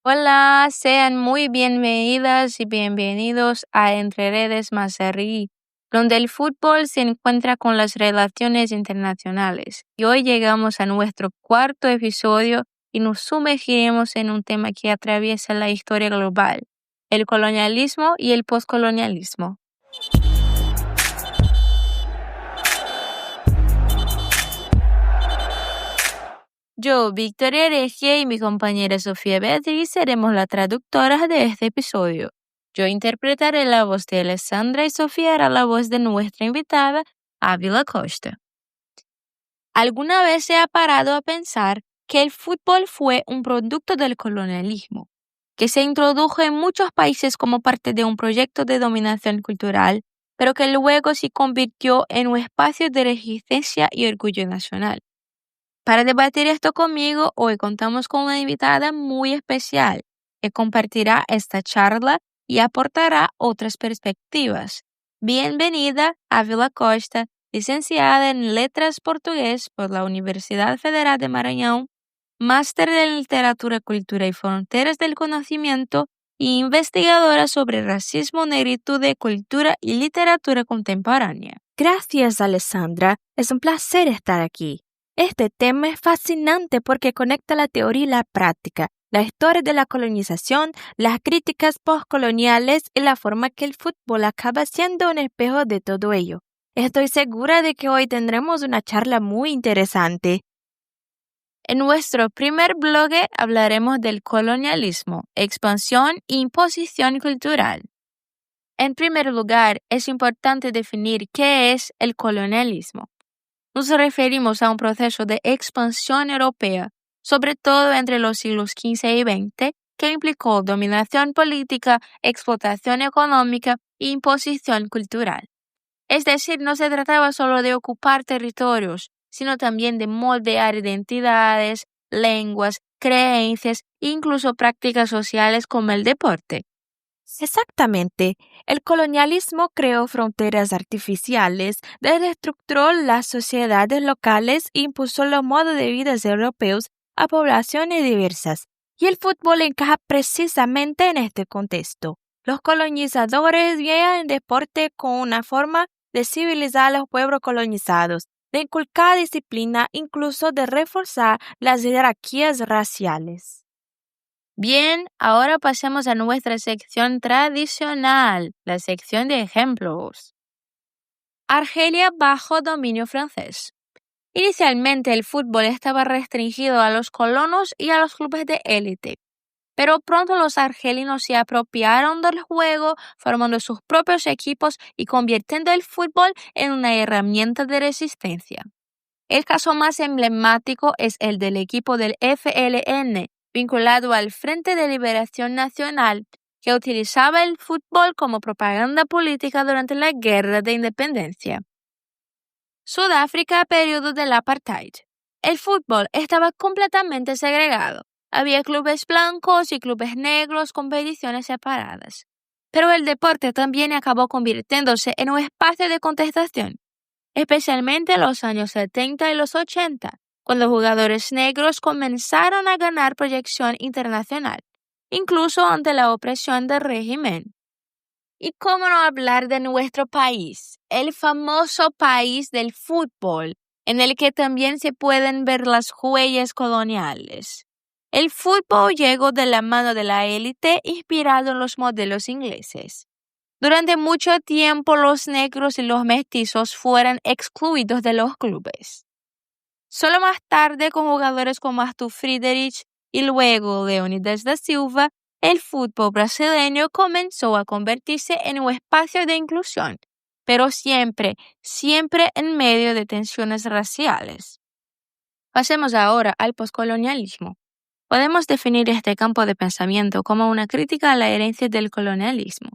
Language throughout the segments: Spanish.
Hola, sean muy bienvenidas y bienvenidos a Entre Redes Maserrí, donde el fútbol se encuentra con las relaciones internacionales. Y hoy llegamos a nuestro cuarto episodio y nos sumergiremos en un tema que atraviesa la historia global, el colonialismo y el poscolonialismo. Yo, Victoria Regia, y mi compañera Sofía Beatriz seremos las traductoras de este episodio. Yo interpretaré la voz de Alessandra y Sofía hará la voz de nuestra invitada, Ávila Costa. ¿Alguna vez se ha parado a pensar que el fútbol fue un producto del colonialismo, que se introdujo en muchos países como parte de un proyecto de dominación cultural, pero que luego se convirtió en un espacio de resistencia y orgullo nacional? Para debatir esto conmigo, hoy contamos con una invitada muy especial que compartirá esta charla y aportará otras perspectivas. Bienvenida, Ávila Costa, licenciada en Letras Portugués por la Universidad Federal de Maranhão, máster en Literatura, Cultura y Fronteras del Conocimiento y investigadora sobre racismo, negritude, cultura y literatura contemporánea. Gracias, Alessandra. Es un placer estar aquí. Este tema es fascinante porque conecta la teoría y la práctica, la historia de la colonización, las críticas postcoloniales y la forma que el fútbol acaba siendo un espejo de todo ello. Estoy segura de que hoy tendremos una charla muy interesante. En nuestro primer bloque hablaremos del colonialismo, expansión e imposición cultural. En primer lugar, es importante definir qué es el colonialismo. Nos referimos a un proceso de expansión europea, sobre todo entre los siglos XV y XX, que implicó dominación política, explotación económica e imposición cultural. Es decir, no se trataba solo de ocupar territorios, sino también de moldear identidades, lenguas, creencias e incluso prácticas sociales como el deporte. Exactamente. El colonialismo creó fronteras artificiales, desestructuró las sociedades locales e impuso los modos de vida europeos a poblaciones diversas. Y el fútbol encaja precisamente en este contexto. Los colonizadores veían el deporte como una forma de civilizar a los pueblos colonizados, de inculcar disciplina, incluso de reforzar las jerarquías raciales. Bien, ahora pasemos a nuestra sección tradicional, la sección de ejemplos. Argelia bajo dominio francés. Inicialmente el fútbol estaba restringido a los colonos y a los clubes de élite, pero pronto los argelinos se apropiaron del juego, formando sus propios equipos y convirtiendo el fútbol en una herramienta de resistencia. El caso más emblemático es el del equipo del FLN, vinculado al Frente de Liberación Nacional, que utilizaba el fútbol como propaganda política durante la Guerra de Independencia. Sudáfrica, periodo del apartheid. El fútbol estaba completamente segregado. Había clubes blancos y clubes negros, competiciones separadas. Pero el deporte también acabó convirtiéndose en un espacio de contestación, especialmente en los años 70 y los 80, cuando jugadores negros comenzaron a ganar proyección internacional, incluso ante la opresión del régimen. ¿Y cómo no hablar de nuestro país, el famoso país del fútbol, en el que también se pueden ver las huellas coloniales? El fútbol llegó de la mano de la élite inspirado en los modelos ingleses. Durante mucho tiempo los negros y los mestizos fueron excluidos de los clubes. Solo más tarde, con jugadores como Arthur Friedrich y luego Leônidas da Silva, el fútbol brasileño comenzó a convertirse en un espacio de inclusión, pero siempre en medio de tensiones raciales. Pasemos ahora al poscolonialismo. Podemos definir este campo de pensamiento como una crítica a la herencia del colonialismo,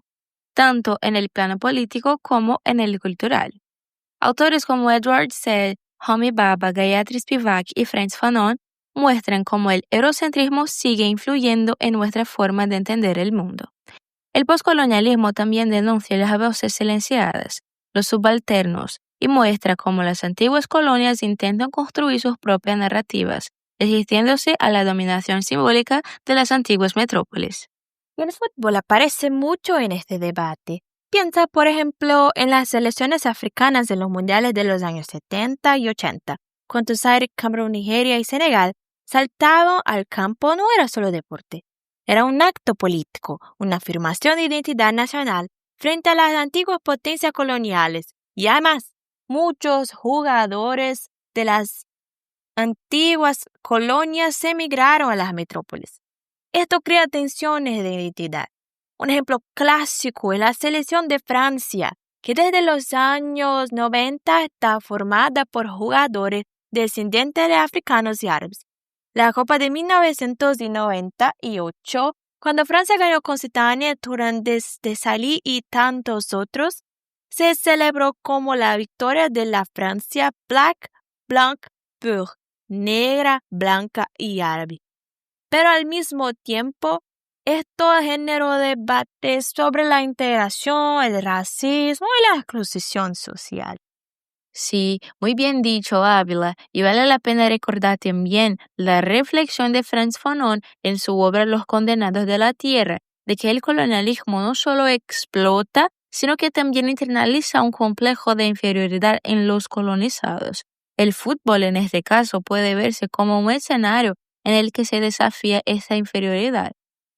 tanto en el plano político como en el cultural. Autores como Edward Said, Homi Bhabha, Gayatri Spivak y Frantz Fanon muestran cómo el eurocentrismo sigue influyendo en nuestra forma de entender el mundo. El poscolonialismo también denuncia las voces silenciadas, los subalternos, y muestra cómo las antiguas colonias intentan construir sus propias narrativas, resistiéndose a la dominación simbólica de las antiguas metrópolis. Y el fútbol aparece mucho en este debate. Piensa, por ejemplo, en las selecciones africanas de los mundiales de los años 70 y 80, cuando Zaire, Camerún, Nigeria y Senegal saltaban al campo. No era solo deporte, era un acto político, una afirmación de identidad nacional frente a las antiguas potencias coloniales. Y además, muchos jugadores de las antiguas colonias emigraron a las metrópolis. Esto crea tensiones de identidad. Un ejemplo clásico es la selección de Francia, que desde los años 90 está formada por jugadores descendientes de africanos y árabes. La Copa de 1998, cuando Francia ganó con Zidane, Touré, Desailly y tantos otros, se celebró como la victoria de la Francia Black, Blanc, Pur, negra, blanca y árabe. Pero al mismo tiempo, esto generó debates sobre la integración, el racismo y la exclusión social. Sí, muy bien dicho, Ávila, y vale la pena recordar también la reflexión de Frantz Fanon en su obra Los condenados de la tierra, de que el colonialismo no solo explota, sino que también internaliza un complejo de inferioridad en los colonizados. El fútbol, en este caso, puede verse como un escenario en el que se desafía esa inferioridad.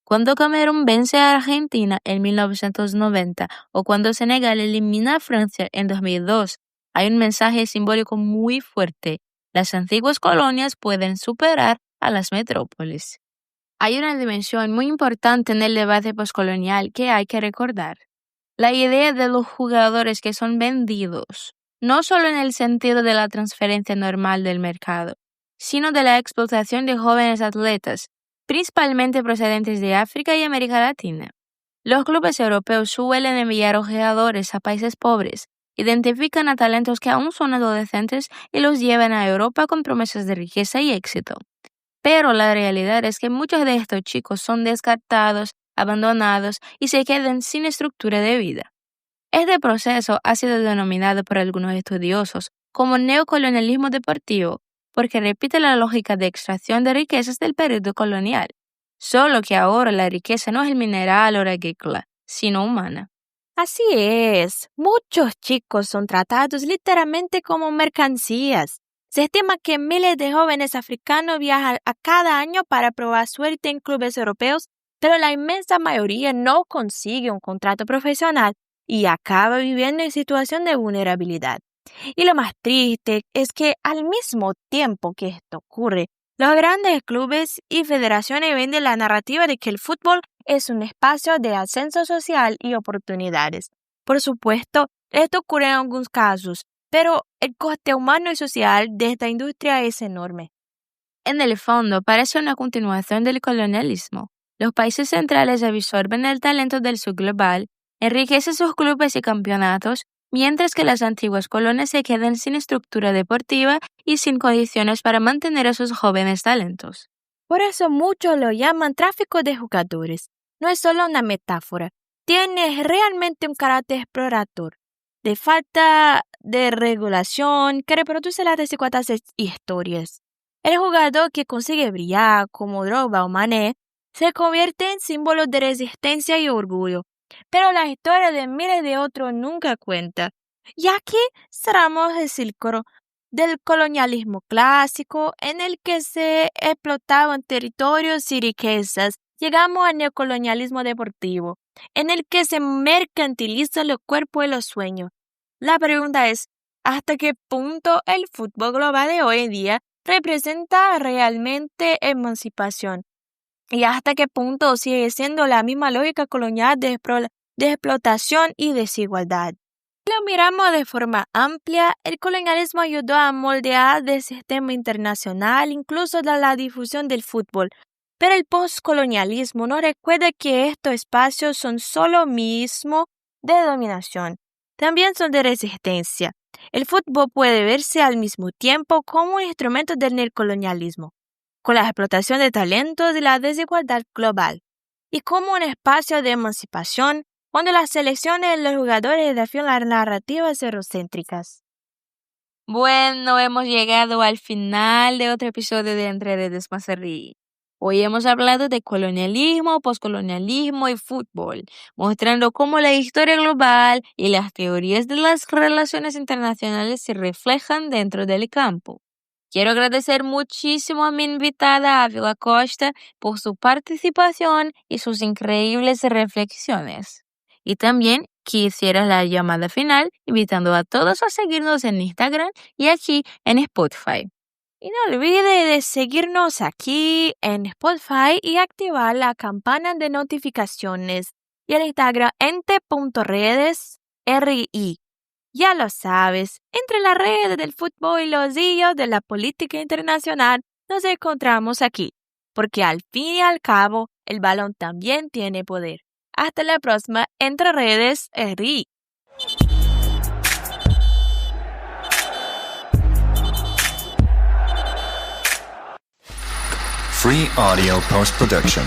Cuando Camerún vence a Argentina en 1990 o cuando Senegal elimina a Francia en 2002, hay un mensaje simbólico muy fuerte. Las antiguas colonias pueden superar a las metrópolis. Hay una dimensión muy importante en el debate postcolonial que hay que recordar. La idea de los jugadores que son vendidos, no solo en el sentido de la transferencia normal del mercado, sino de la explotación de jóvenes atletas, principalmente procedentes de África y América Latina. Los clubes europeos suelen enviar jugadores a países pobres, identifican a talentos que aún son adolescentes y los llevan a Europa con promesas de riqueza y éxito. Pero la realidad es que muchos de estos chicos son descartados, abandonados y se quedan sin estructura de vida. Este proceso ha sido denominado por algunos estudiosos como neocolonialismo deportivo, porque repite la lógica de extracción de riquezas del periodo colonial, solo que ahora la riqueza no es el mineral o la agrícola, sino humana. Así es, muchos chicos son tratados literalmente como mercancías. Se estima que miles de jóvenes africanos viajan a cada año para probar suerte en clubes europeos, pero la inmensa mayoría no consigue un contrato profesional y acaba viviendo en situación de vulnerabilidad. Y lo más triste es que al mismo tiempo que esto ocurre, los grandes clubes y federaciones venden la narrativa de que el fútbol es un espacio de ascenso social y oportunidades. Por supuesto, esto ocurre en algunos casos, pero el coste humano y social de esta industria es enorme. En el fondo, parece una continuación del colonialismo. Los países centrales absorben el talento del sur global, enriquecen sus clubes y campeonatos, mientras que las antiguas colonias se quedan sin estructura deportiva y sin condiciones para mantener a sus jóvenes talentos. Por eso muchos lo llaman tráfico de jugadores. No es solo una metáfora, tiene realmente un carácter explorador, de falta de regulación que reproduce las desigualdades historias. El jugador que consigue brillar, como Drogba o Mané, se convierte en símbolo de resistencia y orgullo, pero la historia de miles de otros nunca cuenta. Y aquí cerramos el círculo del colonialismo clásico en el que se explotaban territorios y riquezas. Llegamos al neocolonialismo deportivo, en el que se mercantilizan los cuerpos y los sueños. La pregunta es, ¿hasta qué punto el fútbol global de hoy en día representa realmente emancipación? ¿Y hasta qué punto sigue siendo la misma lógica colonial de explotación y desigualdad? Si lo miramos de forma amplia, el colonialismo ayudó a moldear el sistema internacional, incluso de la difusión del fútbol. Pero el postcolonialismo nos recuerda que estos espacios son solo mismo de dominación, también son de resistencia. El fútbol puede verse al mismo tiempo como un instrumento del neocolonialismo, con la explotación de talentos y la desigualdad global, y como un espacio de emancipación, donde las selecciones y los jugadores desafían las narrativas eurocéntricas. Bueno, hemos llegado al final de otro episodio de Entre Redes Mazarrí. Hoy hemos hablado de colonialismo, poscolonialismo y fútbol, mostrando cómo la historia global y las teorías de las relaciones internacionales se reflejan dentro del campo. Quiero agradecer muchísimo a mi invitada Ávila Costa por su participación y sus increíbles reflexiones. Y también quisiera la llamada final, invitando a todos a seguirnos en Instagram y aquí en Spotify. Y no olvide de seguirnos aquí en Spotify y activar la campana de notificaciones y el Instagram ente.redesRI. Ya lo sabes, entre las redes del fútbol y los hilos de la política internacional nos encontramos aquí, porque al fin y al cabo el balón también tiene poder. Hasta la próxima Entre Redes RI. Free audio post production.